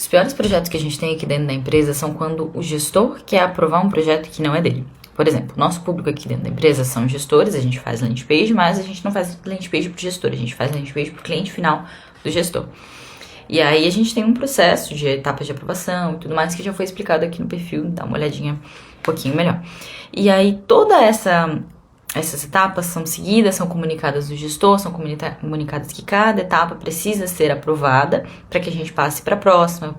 Os piores projetos que a gente tem aqui dentro da empresa são quando o gestor quer aprovar um projeto que não é dele. Por exemplo, nosso público aqui dentro da empresa são gestores, a gente faz landing page, mas a gente não faz landing page pro gestor, a gente faz landing page pro cliente final do gestor. E aí a gente tem um processo de etapas de aprovação e tudo mais que já foi explicado aqui no perfil, dá uma olhadinha um pouquinho melhor. E aí toda essas etapas são seguidas, são comunicadas do gestor, são comunicadas que cada etapa precisa ser aprovada para que a gente passe para a próxima,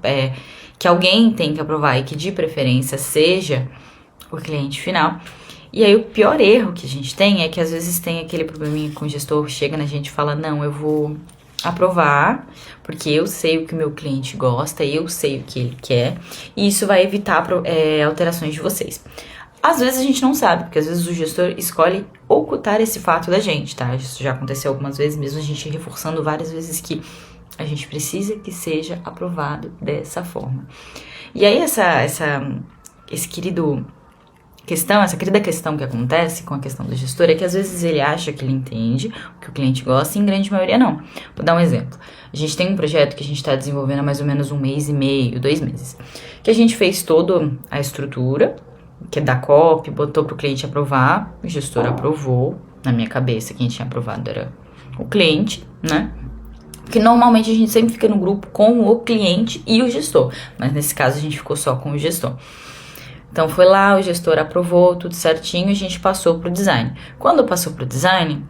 que alguém tem que aprovar e que de preferência seja o cliente final. E aí o pior erro que a gente tem é que às vezes tem aquele probleminha com o gestor, chega na gente e fala, não, eu vou aprovar, porque eu sei o que o meu cliente gosta, eu sei o que ele quer, e isso vai evitar alterações de vocês. Às vezes a gente não sabe, porque às vezes o gestor escolhe ocultar esse fato da gente, tá? Isso já aconteceu algumas vezes, mesmo a gente reforçando várias vezes que a gente precisa que seja aprovado dessa forma. E aí essa querida questão que acontece com a questão do gestor é que às vezes ele acha que ele entende o que o cliente gosta e em grande maioria não. Vou dar um exemplo. A gente tem um projeto que a gente está desenvolvendo há mais ou menos 1 mês e meio, 2 meses, que a gente fez toda a estrutura, que é da copy, botou para o cliente aprovar, o gestor aprovou. Na minha cabeça, quem tinha aprovado era o cliente, né? Porque normalmente a gente sempre fica no grupo com o cliente e o gestor, mas nesse caso a gente ficou só com o gestor. Então foi lá, o gestor aprovou tudo certinho e a gente passou pro design. Quando passou pro design,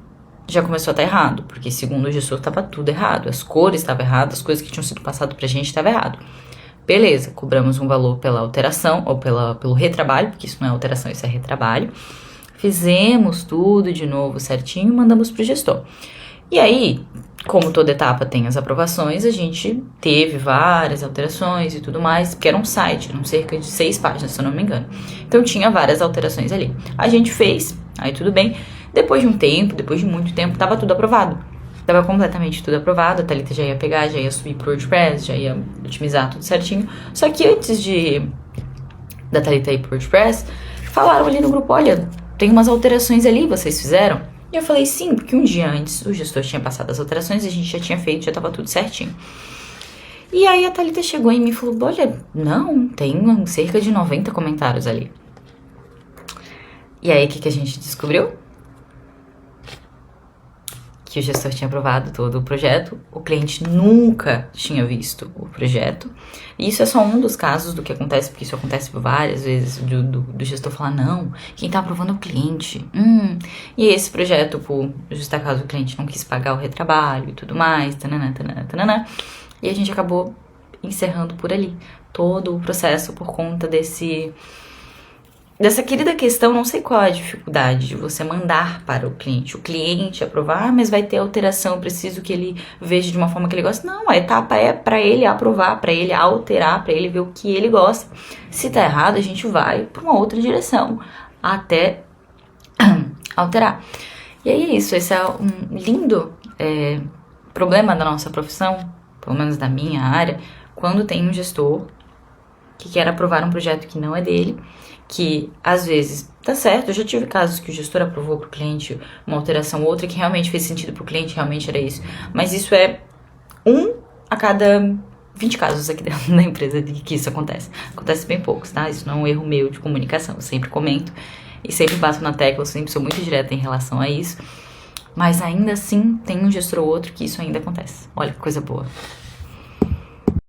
já começou a estar errado, porque segundo o gestor estava tudo errado, as cores estavam erradas, as coisas que tinham sido passadas pra gente estavam errado. Beleza, cobramos um valor pela alteração ou pelo retrabalho, porque isso não é alteração, isso é retrabalho. Fizemos tudo de novo certinho e mandamos pro gestor. E aí, como toda etapa tem as aprovações, a gente teve várias alterações e tudo mais, porque era um site, eram cerca de 6 páginas, se eu não me engano. Então tinha várias alterações ali. A gente fez, aí tudo bem. Depois de um tempo, depois de muito tempo, tava tudo aprovado. Tava completamente tudo aprovado, a Thalita já ia pegar, já ia subir pro WordPress, já ia otimizar tudo certinho. Só que antes da Thalita ir pro WordPress, falaram ali no grupo, olha, tem umas alterações ali, vocês fizeram? E eu falei, sim, porque um dia antes o gestor tinha passado as alterações e a gente já tinha feito, já tava tudo certinho. E aí a Thalita chegou em mim e falou, olha, não, tem cerca de 90 comentários ali. E aí o que a gente descobriu? Que o gestor tinha aprovado todo o projeto, o cliente nunca tinha visto o projeto. E isso é só um dos casos do que acontece, porque isso acontece várias vezes, do gestor falar, não, quem tá aprovando é o cliente. E esse projeto, por justa causa, o cliente não quis pagar o retrabalho e tudo mais, tananã, tananã, tananã. E a gente acabou encerrando por ali todo o processo por conta dessa querida questão, não sei qual é a dificuldade de você mandar para o cliente aprovar, mas vai ter alteração, eu preciso que ele veja de uma forma que ele gosta. Não, a etapa é para ele aprovar, para ele alterar, para ele ver o que ele gosta. Se tá errado, a gente vai para uma outra direção, até alterar. E aí é isso, esse é um lindo problema da nossa profissão, pelo menos da minha área, quando tem um gestor que quer aprovar um projeto que não é dele, que às vezes tá certo, eu já tive casos que o gestor aprovou pro cliente uma alteração ou outra que realmente fez sentido pro cliente, realmente era isso, mas isso é 1 a cada 20 casos aqui dentro da empresa de que isso acontece bem poucos, tá? Isso não é um erro meu de comunicação, eu sempre comento e sempre bato na tecla, eu sempre sou muito direta em relação a isso, mas ainda assim tem um gestor ou outro que isso ainda acontece. Olha que coisa boa.